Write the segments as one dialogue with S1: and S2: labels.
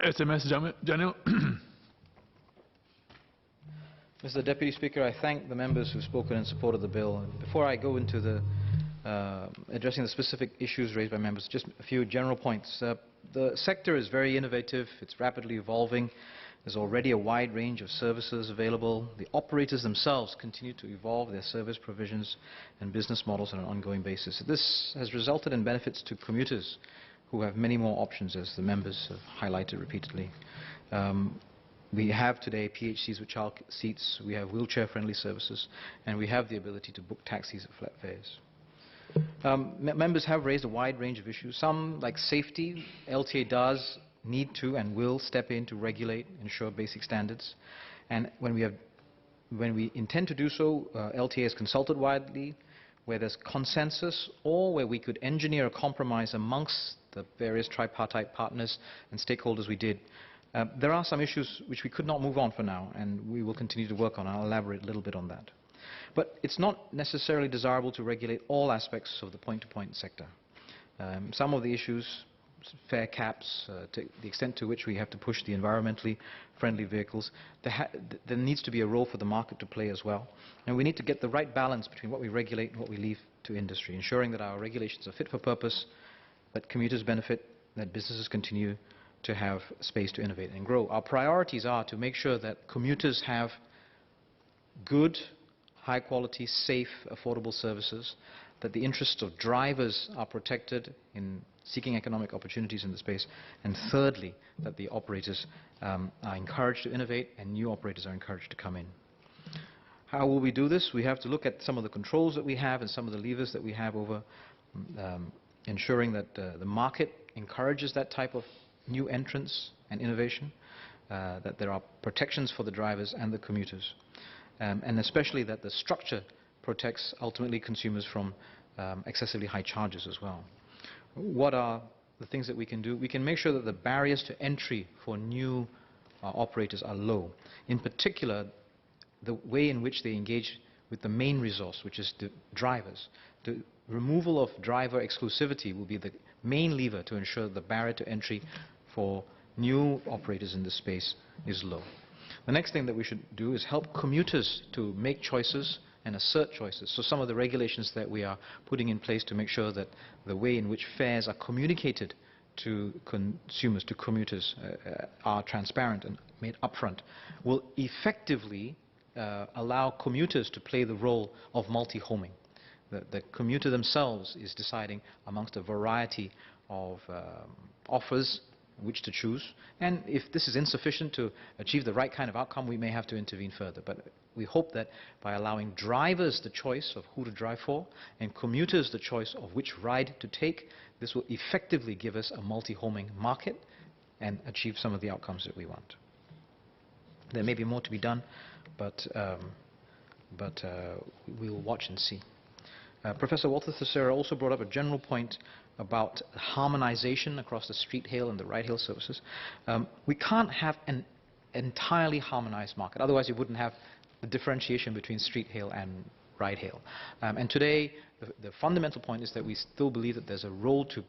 S1: SMS Janil.
S2: Mr. Deputy Speaker, I thank the members who have spoken in support of the bill. Before I go into the addressing the specific issues raised by members, just a few general points. The sector is very innovative. It's rapidly evolving. There's already a wide range of services available. The operators themselves continue to evolve their service provisions and business models on an ongoing basis. This has resulted in benefits to commuters who have many more options, as the members have highlighted repeatedly. We have today PHCs with child seats, we have wheelchair-friendly services, and we have the ability to book taxis at flat fares. Members have raised a wide range of issues. Some, like safety, LTA does need to and will step in to regulate, ensure basic standards. And when we intend to do so, LTA is consulted widely, where there's consensus, or where we could engineer a compromise amongst the various tripartite partners and stakeholders we did. There are some issues which we could not move on for now, and we will continue to work on. I'll elaborate a little bit on that. But it's not necessarily desirable to regulate all aspects of the point-to-point sector. Some of the issues, fare caps, to the extent to which we have to push the environmentally friendly vehicles, there needs to be a role for the market to play as well. And we need to get the right balance between what we regulate and what we leave to industry, ensuring that our regulations are fit for purpose, that commuters benefit, that businesses continue to have space to innovate and grow. Our priorities are to make sure that commuters have good, high-quality, safe, affordable services, that the interests of drivers are protected in seeking economic opportunities in the space, and thirdly, that the operators are encouraged to innovate and new operators are encouraged to come in. How will we do this? We have to look at some of the controls that we have and some of the levers that we have over ensuring that the market encourages that type of new entrants and innovation, that there are protections for the drivers and the commuters, and especially that the structure protects ultimately consumers from excessively high charges as well. What are the things that we can do? We can make sure that the barriers to entry for new operators are low. In particular, the way in which they engage with the main resource, which is the drivers. The removal of driver exclusivity will be the main lever to ensure the barrier to entry for new operators in this space is low. The next thing that we should do is help commuters to make choices and assert choices. So some of the regulations that we are putting in place to make sure that the way in which fares are communicated to consumers, to commuters, are transparent and made upfront will effectively allow commuters to play the role of multi-homing. The commuter themselves is deciding amongst a variety of offers which to choose, and if this is insufficient to achieve the right kind of outcome, we may have to intervene further. But we hope that by allowing drivers the choice of who to drive for and commuters the choice of which ride to take, this will effectively give us a multi-homing market and achieve some of the outcomes that we want. There may be more to be done, but we will watch and see. Professor Walter Thassera also brought up a general point about harmonization across the street hail and the ride hail services. We can't have an entirely harmonized market, otherwise you wouldn't have the differentiation between street hail and ride hail. And today the fundamental point is that we still believe that there's a role to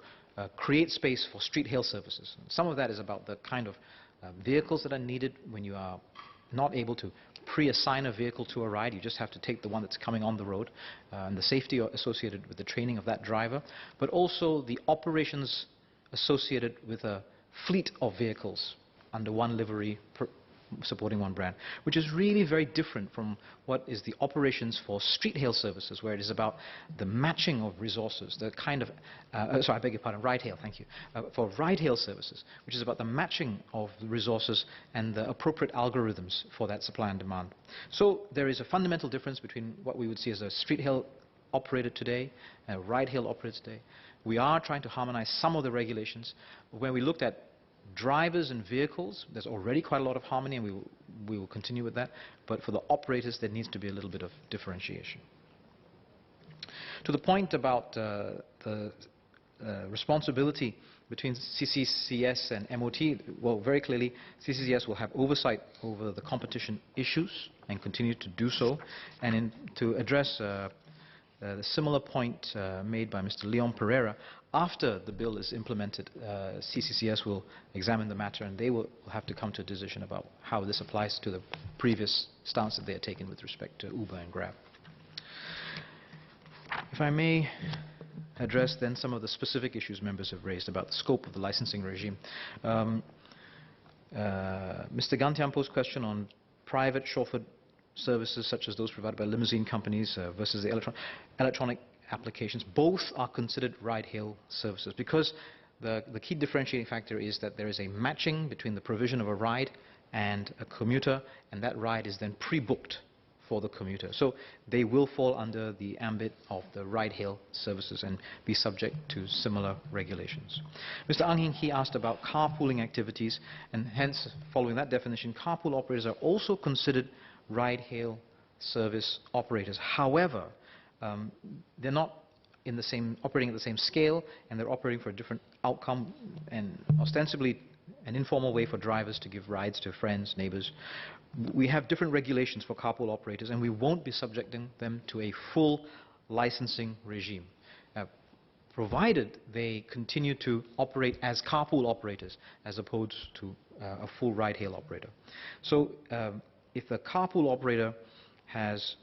S2: create space for street hail services. Some of that is about the kind of vehicles that are needed when you are not able to pre-assign a vehicle to a ride. You just have to take the one that's coming on the road, and the safety associated with the training of that driver, but also the operations associated with a fleet of vehicles under one livery supporting one brand, which is really very different from what is the operations for street hail services, where it is about the matching of resources, the kind of, sorry, I beg your pardon, ride hail, thank you, for ride hail services, which is about the matching of the resources and the appropriate algorithms for that supply and demand. So there is a fundamental difference between what we would see as a street hail operator today and a ride hail operator today. We are trying to harmonize some of the regulations. When we looked at drivers and vehicles, there's already quite a lot of harmony, and we will continue with that. But for the operators, there needs to be a little bit of differentiation. To the point about the responsibility between CCCS and MOT, well, very clearly, CCCS will have oversight over the competition issues and continue to do so. And to address the similar point made by Mr. Leon Pereira, after the bill is implemented, CCCS will examine the matter, and they will have to come to a decision about how this applies to the previous stance that they had taken with respect to Uber and Grab. If I may address then some of the specific issues members have raised about the scope of the licensing regime. Mr. Gantiampo's question on private chauffeured services such as those provided by limousine companies versus the electronic applications, both are considered ride-hail services, because the key differentiating factor is that there is a matching between the provision of a ride and a commuter, and that ride is then pre-booked for the commuter. So they will fall under the ambit of the ride-hail services and be subject to similar regulations. Mr. Ang Hing asked about carpooling activities, and hence, following that definition, carpool operators are also considered ride-hail service operators. However, they're not in the same, operating at the same scale, and they're operating for a different outcome, and ostensibly an informal way for drivers to give rides to friends, neighbors. We have different regulations for carpool operators, and we won't be subjecting them to a full licensing regime, provided they continue to operate as carpool operators as opposed to a full ride-hail operator. So if the carpool operator has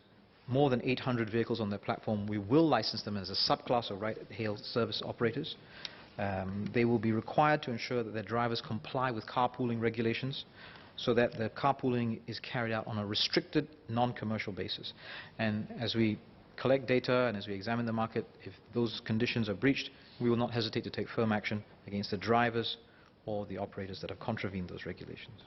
S2: more than 800 vehicles on their platform, we will license them as a subclass of ride-hail service operators. They will be required to ensure that their drivers comply with carpooling regulations, so that the carpooling is carried out on a restricted, non-commercial basis. And as we collect data and as we examine the market, if those conditions are breached, we will not hesitate to take firm action against the drivers or the operators that have contravened those regulations.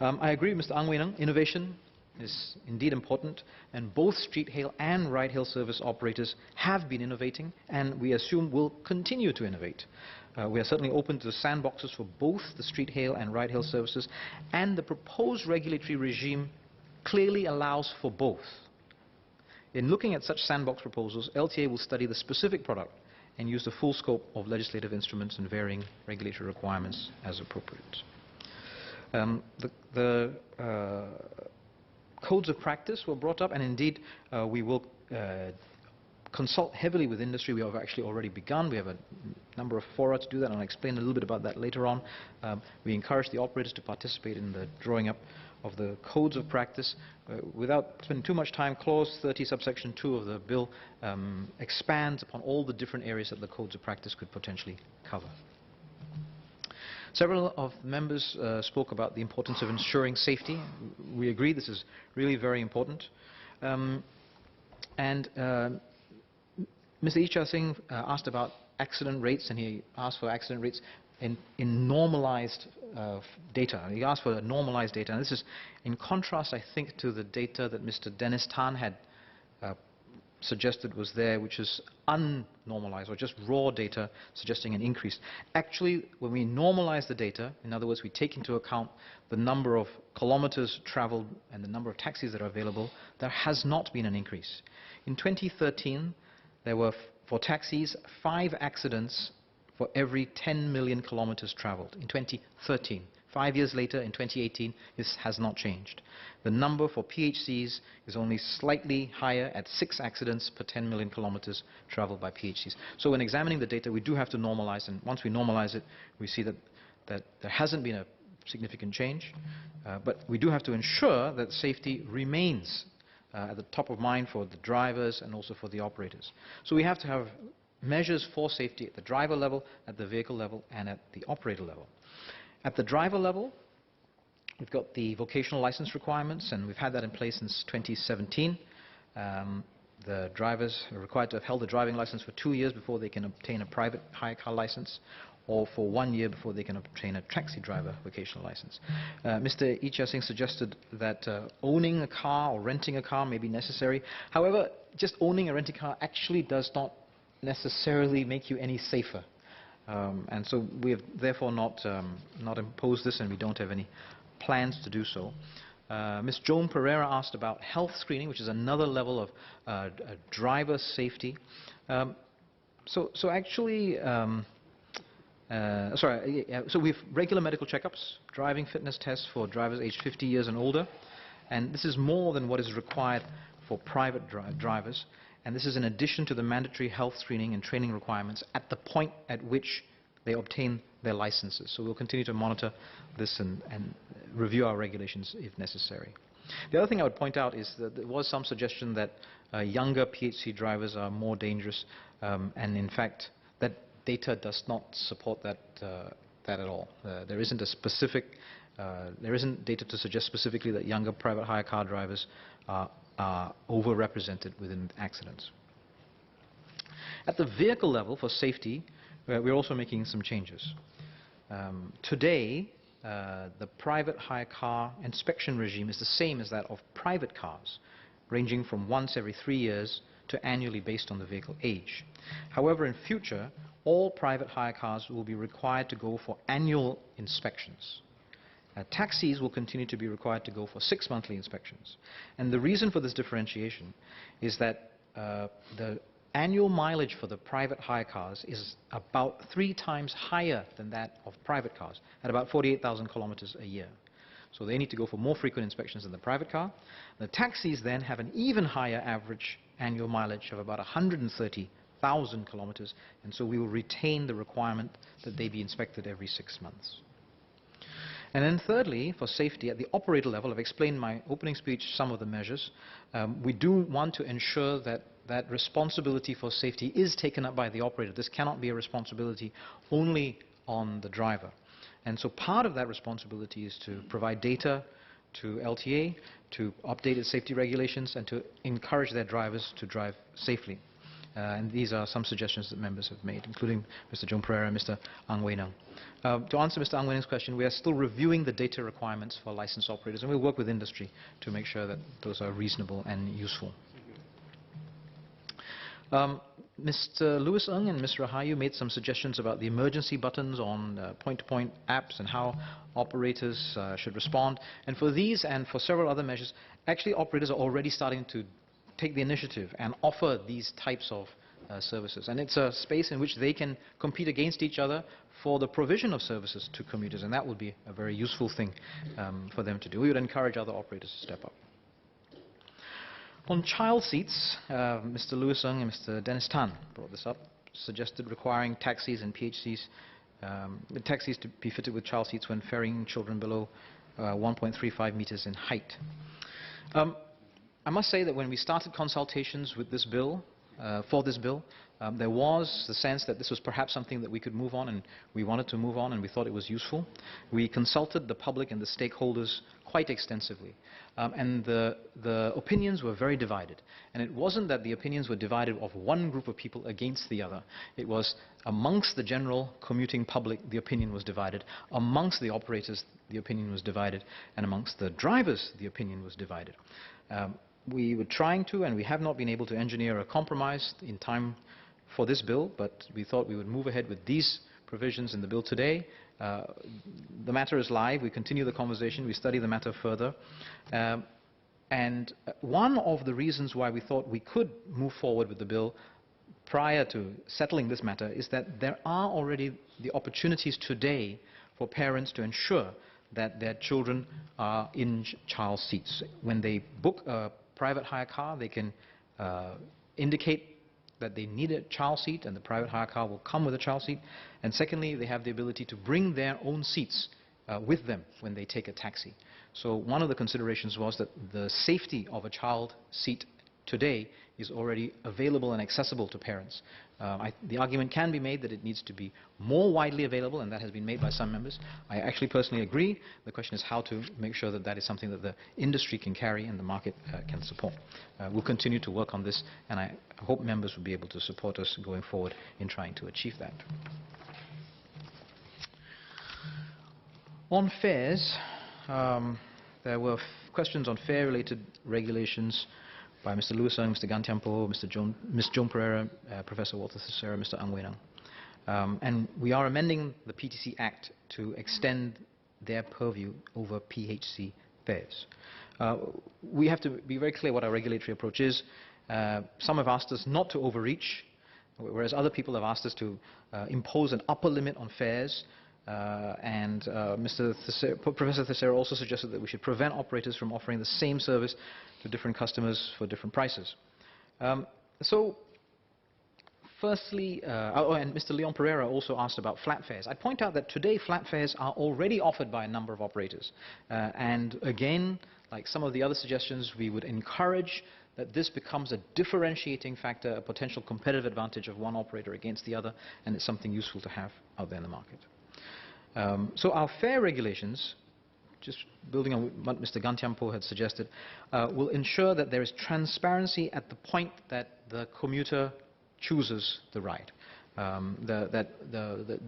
S2: I agree with Mr. Ang Wei Neng. Innovation is indeed important, and both street hail and ride hail service operators have been innovating, and we assume will continue to innovate. We are certainly open to the sandboxes for both the street hail and ride hail services, and the proposed regulatory regime clearly allows for both. In looking at such sandbox proposals, LTA will study the specific product and use the full scope of legislative instruments and varying regulatory requirements as appropriate. The codes of practice were brought up, and indeed we will consult heavily with industry. We have actually already begun. We have a number of fora to do that, and I'll explain a little bit about that later on. We encourage the operators to participate in the drawing up of the codes of practice. Without spending too much time, Clause 30, subsection 2 of the bill expands upon all the different areas that the codes of practice could potentially cover. Several of the members spoke about the importance of ensuring safety. We agree this is really very important. Mr. Icha Singh asked about accident rates, and he asked for accident rates in normalized data. He asked for normalized data, and this is in contrast, I think, to the data that Mr. Dennis Tan had suggested was there, which is unnormalized, or just raw data suggesting an increase. Actually, when we normalize the data, in other words, we take into account the number of kilometers traveled and the number of taxis that are available, there has not been an increase. In 2013, there were, for taxis, 5 accidents for every 10 million kilometers traveled. In 2013. 5 years later, in 2018, this has not changed. The number for PHCs is only slightly higher at 6 accidents per 10 million kilometers traveled by PHCs. So when examining the data, we do have to normalize, and once we normalize it, we see that there hasn't been a significant change, but we do have to ensure that safety remains at the top of mind for the drivers and also for the operators. So we have to have measures for safety at the driver level, at the vehicle level, and at the operator level. At the driver level, we've got the vocational license requirements, and we've had that in place since 2017. The drivers are required to have held a driving license for 2 years before they can obtain a private hire car license, or for 1 year before they can obtain a taxi driver vocational license. Mr. Icha Singh suggested that owning a car or renting a car may be necessary. However, just owning or renting a car actually does not necessarily make you any safer. And so we have therefore not imposed this, and we don't have any plans to do so. Ms. Joan Pereira asked about health screening, which is another level of driver safety. So we have regular medical checkups, driving fitness tests for drivers aged 50 years and older, and this is more than what is required for private drivers. and this is in addition to the mandatory health screening and training requirements at the point at which they obtain their licenses. So we'll continue to monitor this and review our regulations if necessary. The other thing I would point out is that there was some suggestion that younger PHC drivers are more dangerous, and in fact that data does not support that at all. There isn't data to suggest specifically that younger private hire car drivers are overrepresented within accidents. At the vehicle level for safety, we're also making some changes. Today, the private hire car inspection regime is the same as that of private cars, ranging from once every 3 years to annually based on the vehicle age. However, in future, all private hire cars will be required to go for annual inspections. Taxis will continue to be required to go for 6 monthly inspections. And the reason for this differentiation is that the annual mileage for the private hire cars is about 3 times higher than that of private cars, at about 48,000 kilometers a year. So they need to go for more frequent inspections than the private car. The taxis then have an even higher average annual mileage of about 130,000 kilometers, and so we will retain the requirement that they be inspected every 6 months. And then thirdly, for safety, at the operator level, I've explained in my opening speech some of the measures. We do want to ensure that responsibility for safety is taken up by the operator. This cannot be a responsibility only on the driver. And so part of that responsibility is to provide data to LTA, to update its safety regulations, and to encourage their drivers to drive safely. And these are some suggestions that members have made, including Mr. John Pereira and Mr. Ang Wei Nang. To answer Mr. Ang Wei Nang's question, we are still reviewing the data requirements for licensed operators, and we'll work with industry to make sure that those are reasonable and useful. Mr. Lewis Ng and Ms. Rahayu made some suggestions about the emergency buttons on point-to-point apps and how operators should respond. And for these and for several other measures, actually operators are already starting to take the initiative and offer these types of services. And it's a space in which they can compete against each other for the provision of services to commuters, and that would be a very useful thing for them to do. We would encourage other operators to step up. On child seats, Mr. Lewis Ng and Mr. Dennis Tan brought this up, suggested requiring taxis and PHCs, taxis to be fitted with child seats when ferrying children below 1.35 meters in height. I must say that when we started consultations with this bill, for this bill, there was the sense that this was perhaps something that we could move on, and we wanted to move on, and we thought it was useful. We consulted the public and the stakeholders quite extensively, and the opinions were very divided. And it wasn't that the opinions were divided of one group of people against the other. It was amongst the general commuting public, the opinion was divided. Amongst the operators, the opinion was divided. And amongst the drivers, the opinion was divided. We were trying to, and we have not been able to engineer a compromise in time for this bill, but we thought we would move ahead with these provisions in the bill today. The matter is live. We continue the conversation. We study the matter further. And one of the reasons why we thought we could move forward with the bill prior to settling this matter is that there are already the opportunities today for parents to ensure that their children are in child seats. When they book a private hire car, they can indicate that they need a child seat, and the private hire car will come with a child seat. And secondly, they have the ability to bring their own seats with them when they take a taxi. So one of the considerations was that the safety of a child seat today is already available and accessible to parents. The argument can be made that it needs to be more widely available, and that has been made by some members. I actually personally agree. The question is how to make sure that that is something that the industry can carry and the market can support. We'll continue to work on this, and I hope members will be able to support us going forward in trying to achieve that. On fares, there were questions on fare-related regulations by Mr. Lewis Ng, Mr. Gantiampo, Ms. Joan Pereira, Professor Walter Thisera, Mr. Ang Wei Nang. And we are amending the PTC Act to extend their purview over PHC fares. We have to be very clear what our regulatory approach is. Some have asked us not to overreach, whereas other people have asked us to impose an upper limit on fares. Professor Thisera also suggested that we should prevent operators from offering the same service to different customers for different prices. So, firstly, and Mr. Leon Pereira also asked about flat fares. I'd point out that today flat fares are already offered by a number of operators. And again, like some of the other suggestions, we would encourage that this becomes a differentiating factor, a potential competitive advantage of one operator against the other, and it's something useful to have out there in the market. So our fare regulations, just building on what Mr. Gantiampo had suggested, will ensure that there is transparency at the point that the commuter chooses the ride.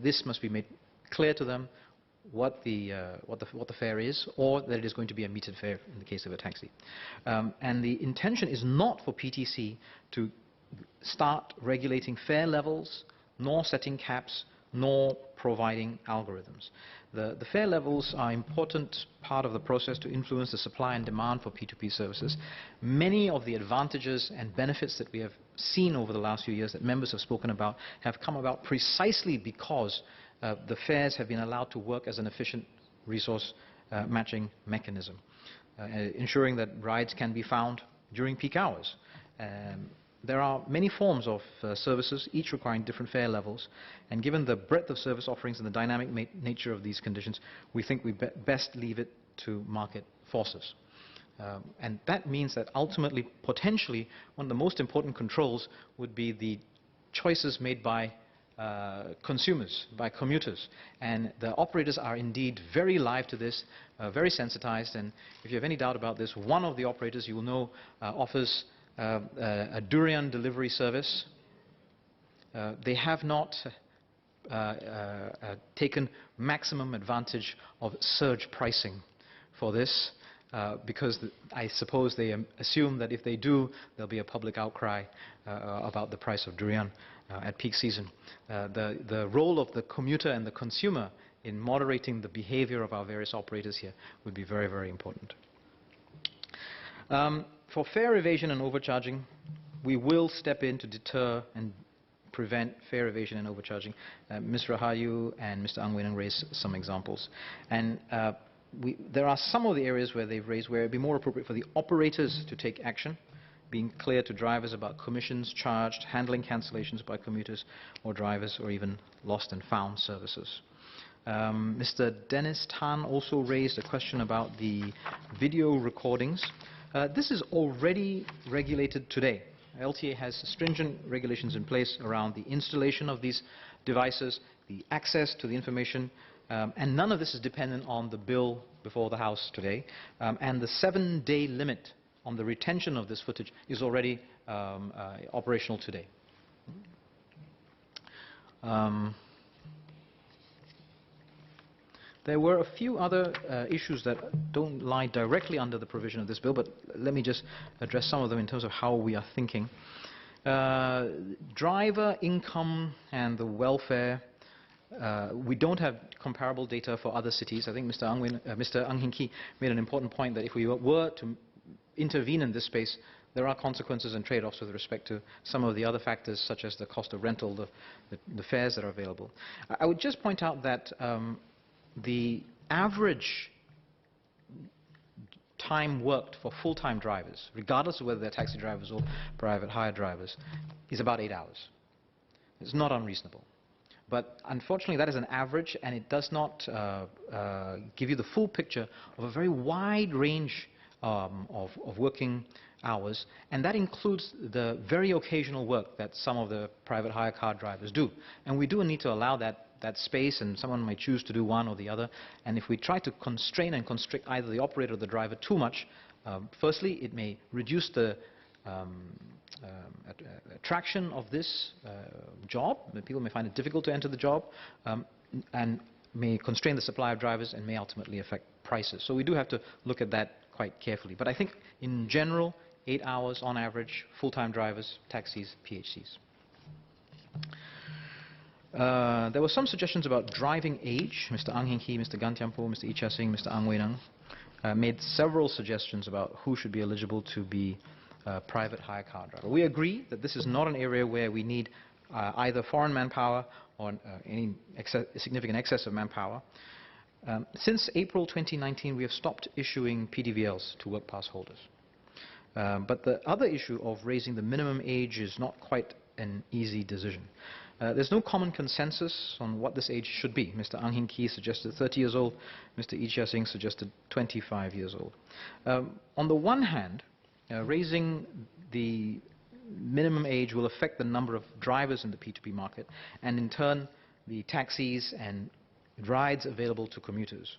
S2: This must be made clear to them what the fare is, or that it is going to be a metered fare in the case of a taxi. And the intention is not for PTC to start regulating fare levels, nor setting caps, nor providing algorithms. The fare levels are an important part of the process to influence the supply and demand for P2P services. Many of the advantages and benefits that we have seen over the last few years that members have spoken about have come about precisely because the fares have been allowed to work as an efficient resource matching mechanism, ensuring that rides can be found during peak hours. There are many forms of services, each requiring different fare levels, and given the breadth of service offerings and the dynamic nature of these conditions, we think we best leave it to market forces. And that means that ultimately, potentially, one of the most important controls would be the choices made by consumers, by commuters. And the operators are indeed very live to this, very sensitized, and if you have any doubt about this, one of the operators you will know offers a durian delivery service. They have not taken maximum advantage of surge pricing for this because I suppose they assume that if they do, there'll be a public outcry about the price of durian at peak season. The role of the commuter and the consumer in moderating the behavior of our various operators here would be very, very important. For fare evasion and overcharging, we will step in to deter and prevent fare evasion and overcharging. Ms. Rahayu and Mr. Ang Wenang raised some examples. And there are some of the areas where they've raised where it would be more appropriate for the operators to take action, being clear to drivers about commissions charged, handling cancellations by commuters or drivers, or even lost and found services. Mr. Dennis Tan also raised a question about the video recordings. This is already regulated today. LTA has stringent regulations in place around the installation of these devices, the access to the information, and none of this is dependent on the bill before the House today. And the 7-day limit on the retention of this footage is already operational today. There were a few other issues that don't lie directly under the provision of this bill, but let me just address some of them in terms of how we are thinking. Driver income and the welfare, we don't have comparable data for other cities. I think Mr. Ang Hin Kee made an important point that if we were to intervene in this space, there are consequences and trade-offs with respect to some of the other factors, such as the cost of rental, the fares that are available. I would just point out that the average time worked for full-time drivers, regardless of whether they're taxi drivers or private hire drivers, is about 8 hours. It's not unreasonable. But unfortunately, that is an average, and it does not give you the full picture of a very wide range of working hours, and that includes the very occasional work that some of the private hire car drivers do. And we do need to allow that space, and someone might choose to do one or the other. And if we try to constrain and constrict either the operator or the driver too much, firstly, it may reduce the attraction of this job. People may find it difficult to enter the job, and may constrain the supply of drivers and may ultimately affect prices. So we do have to look at that quite carefully. But I think in general, 8 hours on average, full-time drivers, taxis, PHCs. There were some suggestions about driving age. Mr. Ang Hin Kee, Mr. Gantiampo, Mr. Icha Singh, Mr. Ang Wenang made several suggestions about who should be eligible to be a private hire car driver. We agree that this is not an area where we need either foreign manpower or any significant excess of manpower. Since April 2019, we have stopped issuing PDVLs to work pass holders. But the other issue of raising the minimum age is not quite an easy decision. There's no common consensus on what this age should be. Mr. Ang Hin Kee suggested 30 years old. Mr. Ee Chia Singh suggested 25 years old. On the one hand, raising the minimum age will affect the number of drivers in the P2P market, and in turn, the taxis and rides available to commuters.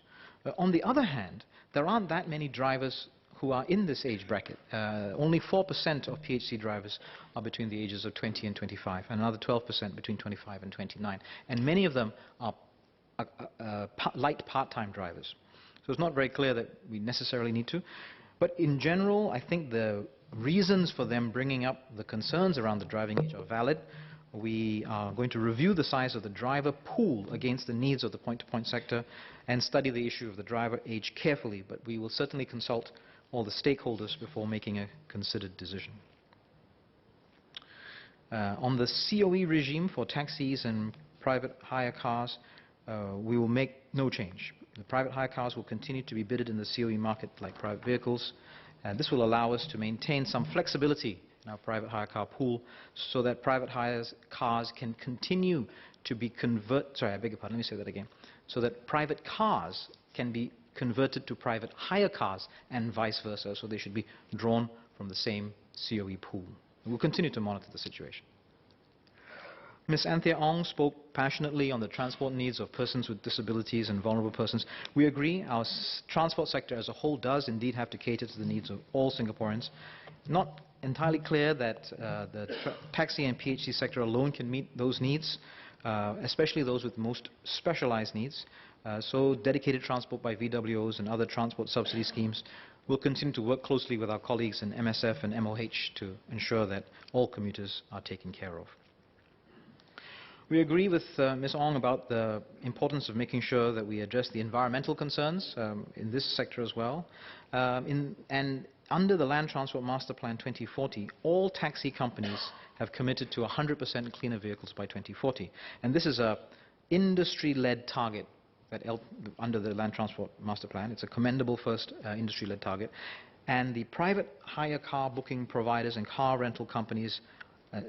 S2: On the other hand, there aren't that many drivers who are in this age bracket. Only 4% of PHC drivers are between the ages of 20 and 25, and another 12% between 25 and 29. And many of them are light part-time drivers. So it's not very clear that we necessarily need to. But in general, I think the reasons for them bringing up the concerns around the driving age are valid. We are going to review the size of the driver pool against the needs of the point-to-point sector and study the issue of the driver age carefully, but we will certainly consult all the stakeholders before making a considered decision. On the COE regime for taxis and private hire cars, we will make no change. The private hire cars will continue to be bidded in the COE market like private vehicles. This will allow us to maintain some flexibility in our private hire car pool so that private hire cars can continue to be so that private cars can be converted to private hire cars and vice versa, so they should be drawn from the same COE pool. We'll continue to monitor the situation. Ms. Anthea Ong spoke passionately on the transport needs of persons with disabilities and vulnerable persons. We agree our transport sector as a whole does indeed have to cater to the needs of all Singaporeans. Not entirely clear that the taxi and PHC sector alone can meet those needs, especially those with most specialized needs. So dedicated transport by VWOs and other transport subsidy schemes will continue to work closely with our colleagues in MSF and MOH to ensure that all commuters are taken care of. We agree with Ms. Ong about the importance of making sure that we address the environmental concerns in this sector as well. And under the Land Transport Master Plan 2040, all taxi companies have committed to 100% cleaner vehicles by 2040. And this is an industry-led target that under the Land Transport Master Plan. It's a commendable first industry-led target. And the private hire car booking providers and car rental companies,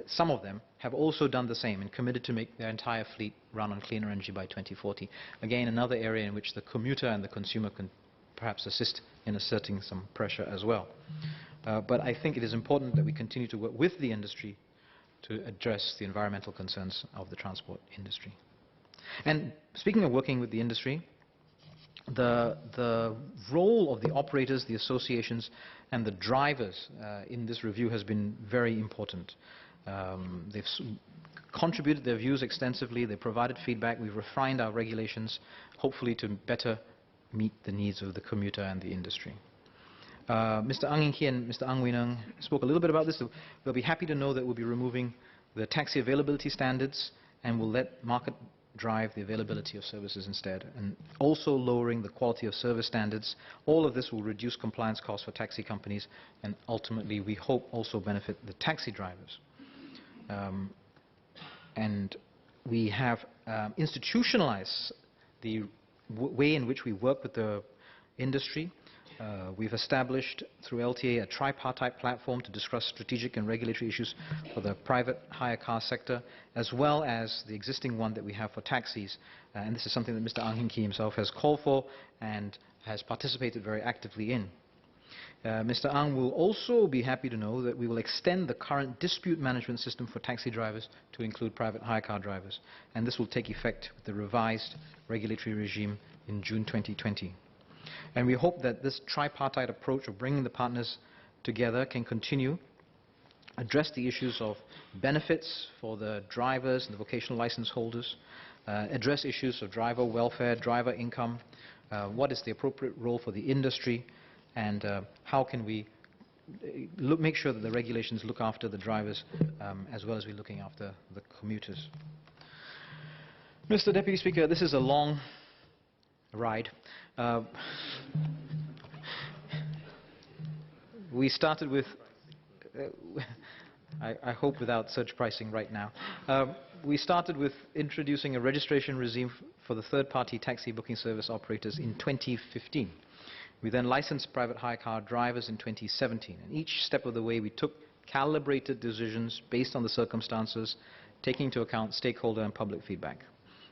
S2: some of them, have also done the same and committed to make their entire fleet run on cleaner energy by 2040. Again, another area in which the commuter and the consumer can perhaps assist in asserting some pressure as well. But I think it is important that we continue to work with the industry to address the environmental concerns of the transport industry. And speaking of working with the industry, the role of the operators, the associations, and the drivers in this review has been very important. They've contributed their views extensively, they provided feedback, we've refined our regulations, hopefully to better meet the needs of the commuter and the industry. Mr. Ang Hin Kee and Mr. Ang Wee Neng spoke a little bit about this. They'll be happy to know that we'll be removing the taxi availability standards and will let market drive the availability of services instead, and also lowering the quality of service standards. All of this will reduce compliance costs for taxi companies and ultimately, we hope, also benefit the taxi drivers. And we have institutionalized the way in which we work with the industry. We've established through LTA a tripartite platform to discuss strategic and regulatory issues for the private hire car sector, as well as the existing one that we have for taxis. And this is something that Mr. Ang Hin Kee himself has called for and has participated very actively in. Mr. Ang will also be happy to know that we will extend the current dispute management system for taxi drivers to include private hire car drivers. And this will take effect with the revised regulatory regime in June 2020. And we hope that this tripartite approach of bringing the partners together can continue, address the issues of benefits for the drivers and the vocational license holders, address issues of driver welfare, driver income, what is the appropriate role for the industry, and how can we make sure that the regulations look after the drivers as well as we're looking after the commuters. Mr. Deputy Speaker, this is a long ride. We started with, I hope without surge pricing right now, we started with introducing a registration regime for the third-party taxi booking service operators in 2015. We then licensed private hire car drivers in 2017. And each step of the way, we took calibrated decisions based on the circumstances, taking into account stakeholder and public feedback.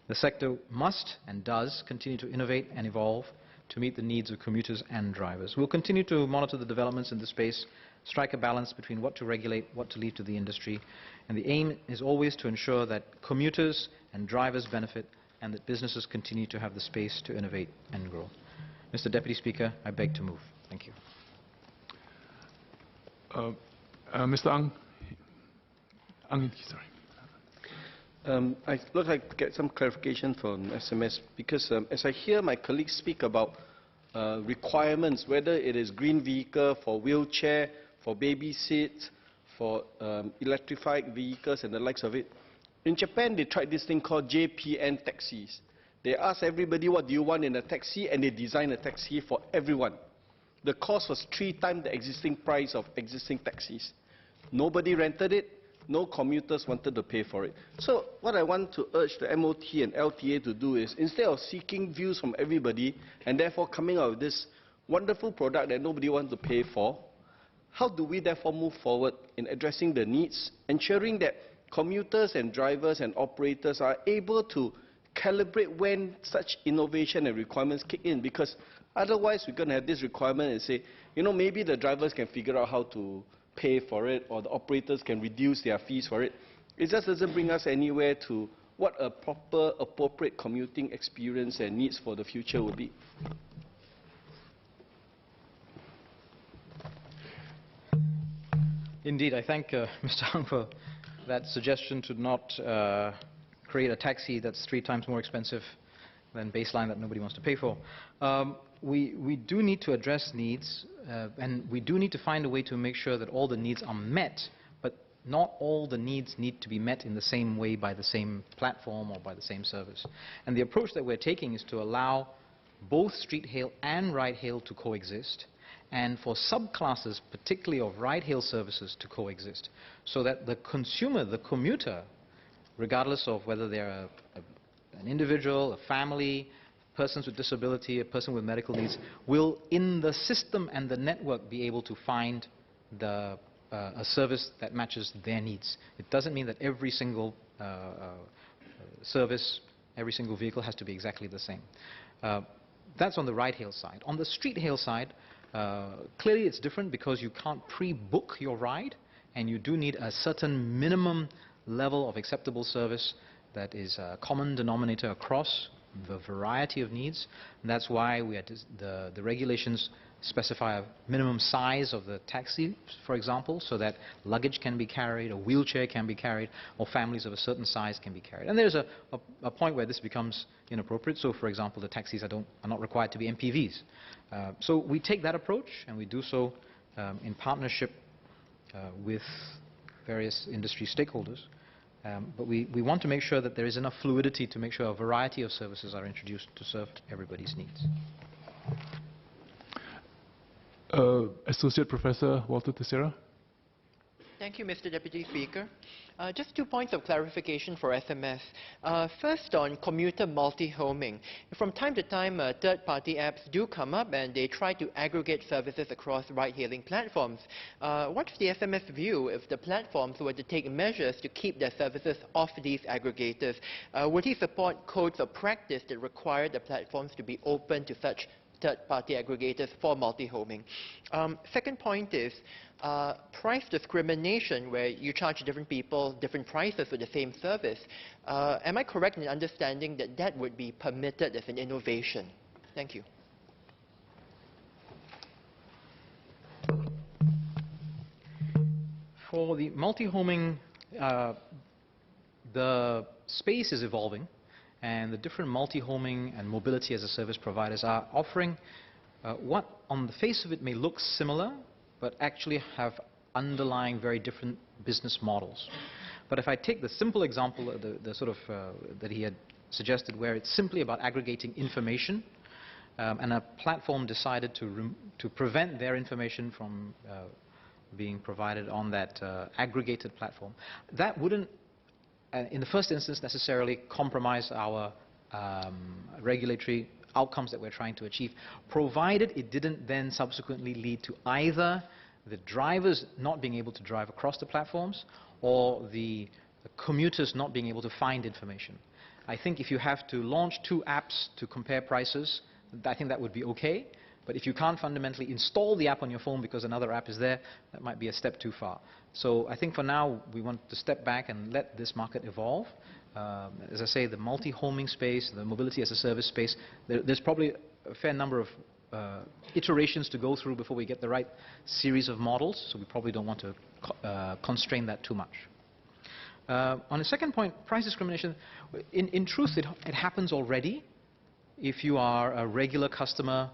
S2: The sector must and does continue to innovate and evolve to meet the needs of commuters and drivers. We'll continue to monitor the developments in this space, strike a balance between what to regulate, what to leave to the industry, and the aim is always to ensure that commuters and drivers benefit and that businesses continue to have the space to innovate and grow. Mr. Deputy Speaker, I beg to move. Thank you.
S1: Mr. Ang. Sorry.
S3: I would like to get some clarification from SMS because as I hear my colleagues speak about requirements, whether it is green vehicle for wheelchair, for baby seats, for electrified vehicles and the likes of it. In Japan, they tried this thing called JPN taxis. They asked everybody, what do you want in a taxi, and they designed a taxi for everyone. The cost was 3 times the existing price of existing taxis. Nobody rented it. No commuters wanted to pay for it. So what I want to urge the MOT and LTA to do is, instead of seeking views from everybody and therefore coming out with this wonderful product that nobody wants to pay for, how do we therefore move forward in addressing the needs, ensuring that commuters and drivers and operators are able to calibrate when such innovation and requirements kick in? Because otherwise we're going to have this requirement and say, you know, maybe the drivers can figure out how to pay for it, or the operators can reduce their fees for it. It just doesn't bring us anywhere to what a proper, appropriate commuting experience and needs for the future will be.
S2: Indeed, I thank Mr. Hung for that suggestion to not create a taxi that's 3 times more expensive than baseline that nobody wants to pay for. We do need to address needs, and we do need to find a way to make sure that all the needs are met, but not all the needs need to be met in the same way by the same platform or by the same service. And the approach that we're taking is to allow both street hail and ride hail to coexist, and for subclasses, particularly of ride hail services, to coexist, so that the consumer, the commuter, regardless of whether they're an individual, a family, persons with disability, a person with medical needs, will in the system and the network be able to find a service that matches their needs. It doesn't mean that every single service, every single vehicle has to be exactly the same. That's on the ride hail side. On the street hail side, clearly it's different because you can't pre-book your ride, and you do need a certain minimum level of acceptable service that is a common denominator across the variety of needs. And that's why we had the regulations specify a minimum size of the taxi, for example, so that luggage can be carried, a wheelchair can be carried, or families of a certain size can be carried. And there's a point where this becomes inappropriate. So, for example, the taxis are not required to be MPVs. So we take that approach, and we do so in partnership with various industry stakeholders. But we want to make sure that there is enough fluidity to make sure a variety of services are introduced to serve everybody's needs.
S1: Associate Professor Walter Teixeira.
S4: Thank you, Mr. Deputy Speaker. Just 2 points of clarification for SMS. First, on commuter multi-homing. From time to time, third-party apps do come up and they try to aggregate services across ride-hailing platforms. What's the SMS view if the platforms were to take measures to keep their services off these aggregators? Would he support codes of practice that require the platforms to be open to such third-party aggregators for multi-homing? Second point is price discrimination, where you charge different people different prices for the same service. Am I correct in understanding that that would be permitted as an innovation? Thank you.
S2: For the multi-homing, the space is evolving, and the different multi-homing and mobility as a service providers are offering what on the face of it may look similar, but actually have underlying very different business models. But if I take the simple example, the sort of that he had suggested, where it's simply about aggregating information, and a platform decided to prevent their information from being provided on that aggregated platform, that wouldn't in the first instance necessarily compromise our regulatory outcomes that we're trying to achieve, provided it didn't then subsequently lead to either the drivers not being able to drive across the platforms or the commuters not being able to find information. I think if you have to launch 2 apps to compare prices, I think that would be okay. But if you can't fundamentally install the app on your phone because another app is there, that might be a step too far. So I think for now, we want to step back and let this market evolve. As I say, the multi-homing space, the mobility as a service space, there's probably a fair number of iterations to go through before we get the right series of models, so we probably don't want to constrain that too much. On the second point, price discrimination, in truth, it happens already. If you are a regular customer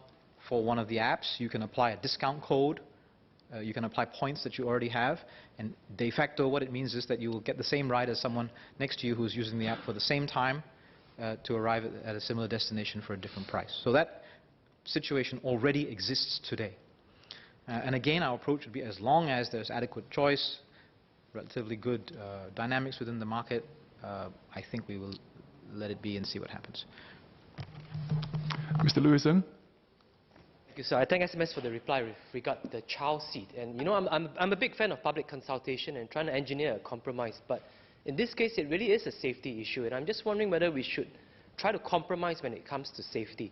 S2: for one of the apps, you can apply a discount code, you can apply points that you already have, and de facto what it means is that you will get the same ride as someone next to you who's using the app for the same time to arrive at a similar destination for a different price. So that situation already exists today. And again, our approach would be as long as there's adequate choice, relatively good dynamics within the market, I think we will let it be and see what happens.
S1: Mr. Lewison?
S5: Thank you, sir. I thank SMS for the reply with regard to the child seat. And you know, I'm a big fan of public consultation and trying to engineer a compromise. But in this case, it really is a safety issue. And I'm just wondering whether we should try to compromise when it comes to safety.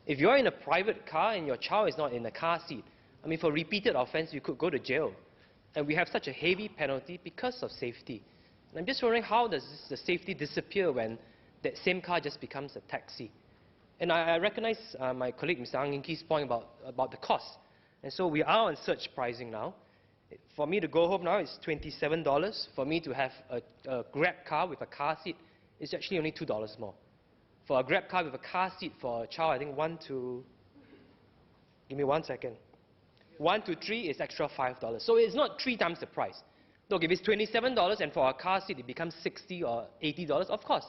S5: If you're in a private car and your child is not in a car seat, I mean, for repeated offense, you could go to jail. And we have such a heavy penalty because of safety. And I'm just wondering, how does the safety disappear when that same car just becomes a taxi? And I recognize my colleague, Mr. Ang Eng Kee's point about the cost. And so we are on surge pricing now. For me to go home now, it's $27. For me to have a Grab car with a car seat, it's actually only $2 more. For a Grab car with a car seat for a child, I think 1 to... Give me 1 second. 1 to 3 is extra $5. So it's not 3 times the price. Look, if it's $27 and for a car seat it becomes $60 or $80, of course,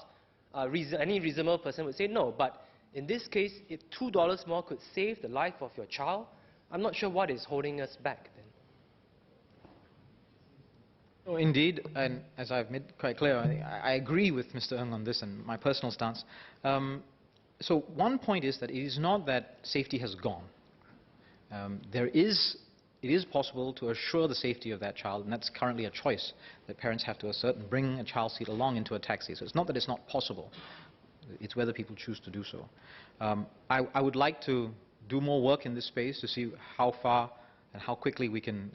S5: any reasonable person would say no. But in this case, if $2 more could save the life of your child, I'm not sure what is holding us back then.
S2: Oh, indeed, and as I've made quite clear, I agree with Mr. Ng on this and my personal stance. So one point is that it is not that safety has gone. It is possible to assure the safety of that child, and that's currently a choice that parents have to assert and bring a child seat along into a taxi. So it's not that it's not possible. It's whether people choose to do so. I would like to do more work in this space to see how far and how quickly we can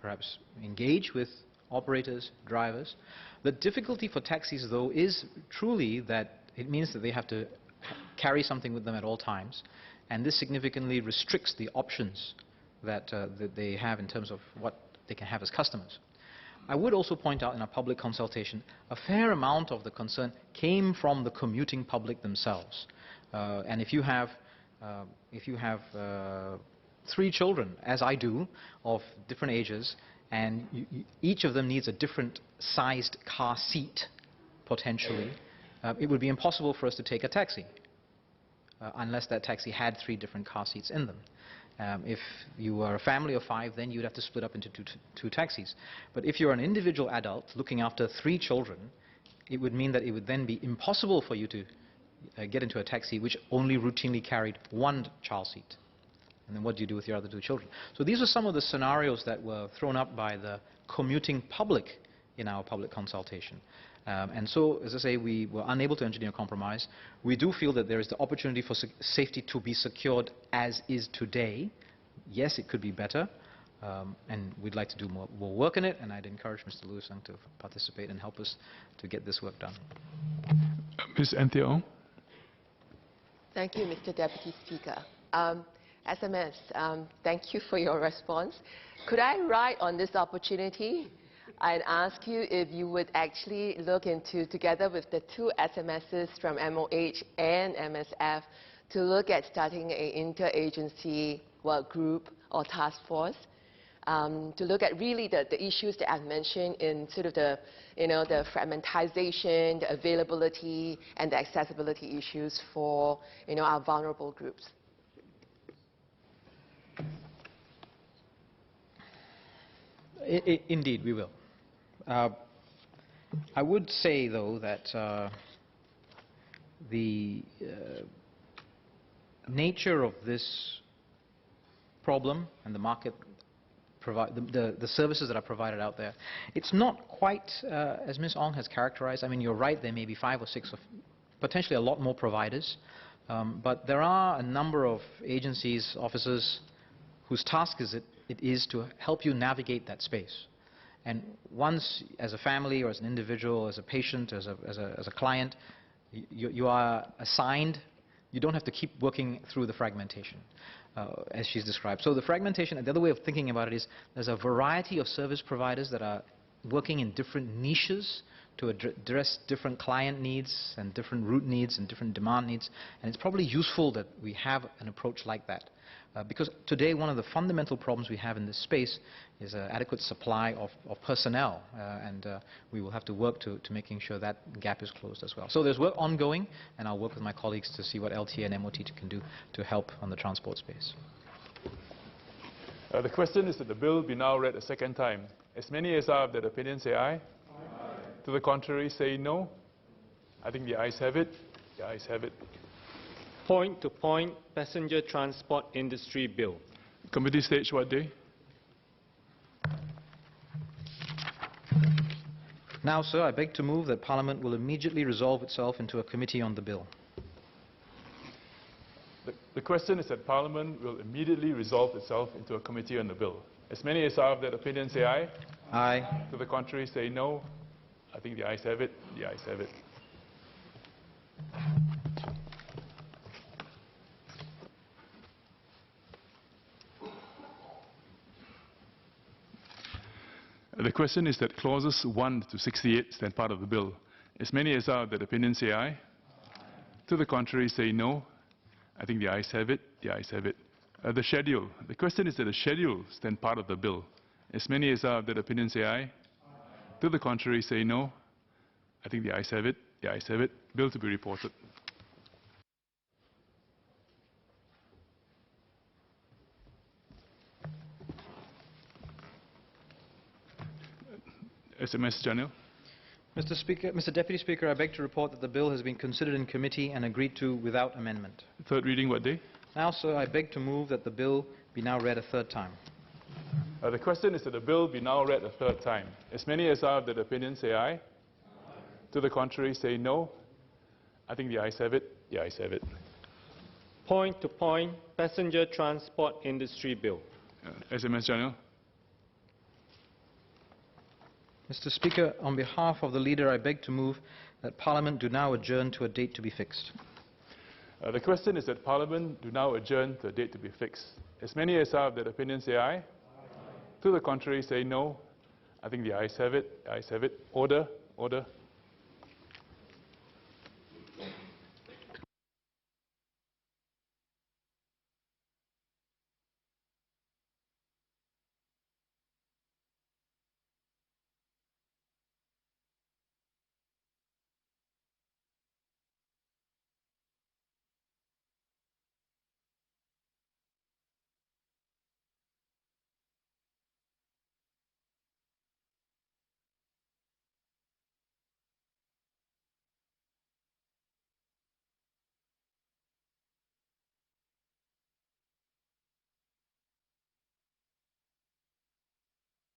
S2: perhaps engage with operators, drivers. The difficulty for taxis, though, is truly that it means that they have to carry something with them at all times, and this significantly restricts the options that they have in terms of what they can have as customers. I would also point out in a public consultation, a fair amount of the concern came from the commuting public themselves. And if you have 3 children, as I do, of different ages, and each of them needs a different sized car seat, potentially, it would be impossible for us to take a taxi, unless that taxi had 3 different car seats in them. If you were a family of 5, then you'd have to split up into two taxis. But if you're an individual adult looking after 3 children, it would mean that it would then be impossible for you to get into a taxi which only routinely carried 1 child seat. And then what do you do with your other 2 children? So these are some of the scenarios that were thrown up by the commuting public in our public consultation. And so, as I say, we were unable to engineer a compromise. We do feel that there is the opportunity for safety to be secured as is today. Yes, it could be better, and we'd like to do more work in it, and I'd encourage Mr. Lewison to participate and help us to get this work done.
S1: Ms. Anthea.
S6: Thank you, Mr. Deputy Speaker. SMS, thank you for your response. Could I write on this opportunity and ask you if you would actually look into, together with the 2 SMSs from MOH and MSF, to look at starting an interagency work group or task force to look at really the issues that I've mentioned in sort of the fragmentization, the availability, and the accessibility issues for our vulnerable groups.
S2: Indeed, we will. I would say, though, that nature of this problem and the market, the services that are provided out there, it's not quite as Ms. Ong has characterized. I mean, you're right, there may be 5 or 6, or potentially a lot more providers, but there are a number of agencies, officers, whose task it is to help you navigate that space. And once, as a family or as an individual, as a patient, as a client, you are assigned, you don't have to keep working through the fragmentation, as she's described. So the fragmentation, the other way of thinking about it is there's a variety of service providers that are working in different niches to address different client needs and different route needs and different demand needs. And it's probably useful that we have an approach like that. Because today, one of the fundamental problems we have in this space is adequate supply of personnel, and we will have to work to making sure that gap is closed as well. So there's work ongoing, and I'll work with my colleagues to see what LTA and MOT can do to help on the transport space.
S1: The question is that the bill be now read a second time. As many as are of that opinion say aye. Aye. To the contrary, say no. I think the ayes have it. The ayes have it.
S7: Point-to-point passenger transport industry bill.
S1: Committee stage what day?
S2: Now, sir, I beg to move that Parliament will immediately resolve itself into a committee on the bill.
S1: The question is that Parliament will immediately resolve itself into a committee on the bill. As many as are of that opinion say aye.
S2: Aye.
S1: To the contrary, say no. I think the ayes have it. The ayes have it. The question is that clauses 1 to 68 stand part of the bill. As many as are of that opinion say aye. Aye. To the contrary, say no. I think the ayes have it. The ayes have it. The schedule. The question is that the schedule stand part of the bill. As many as are of that opinion say aye. Aye. To the contrary, say no. I think the ayes have it. The ayes have it. Bill to be reported. SMS Janil.
S2: Mr. Deputy Speaker, I beg to report that the bill has been considered in committee and agreed to without amendment.
S1: Third reading what day?
S2: Now, sir, I beg to move that the bill be now read a third time.
S1: The question is that the bill be now read a third time. As many as are of that opinion say aye. Aye. To the contrary, say no. I think the ayes have it. The ayes have it.
S7: Point-to-point passenger transport industry bill.
S1: SMS Janil.
S2: Mr. Speaker, on behalf of the Leader, I beg to move that Parliament do now adjourn to a date to be fixed.
S1: The question is that Parliament do now adjourn to a date to be fixed. As many as are of that opinion say aye. Aye. To the contrary, say no. I think the ayes have it. The ayes have it. Order. Order.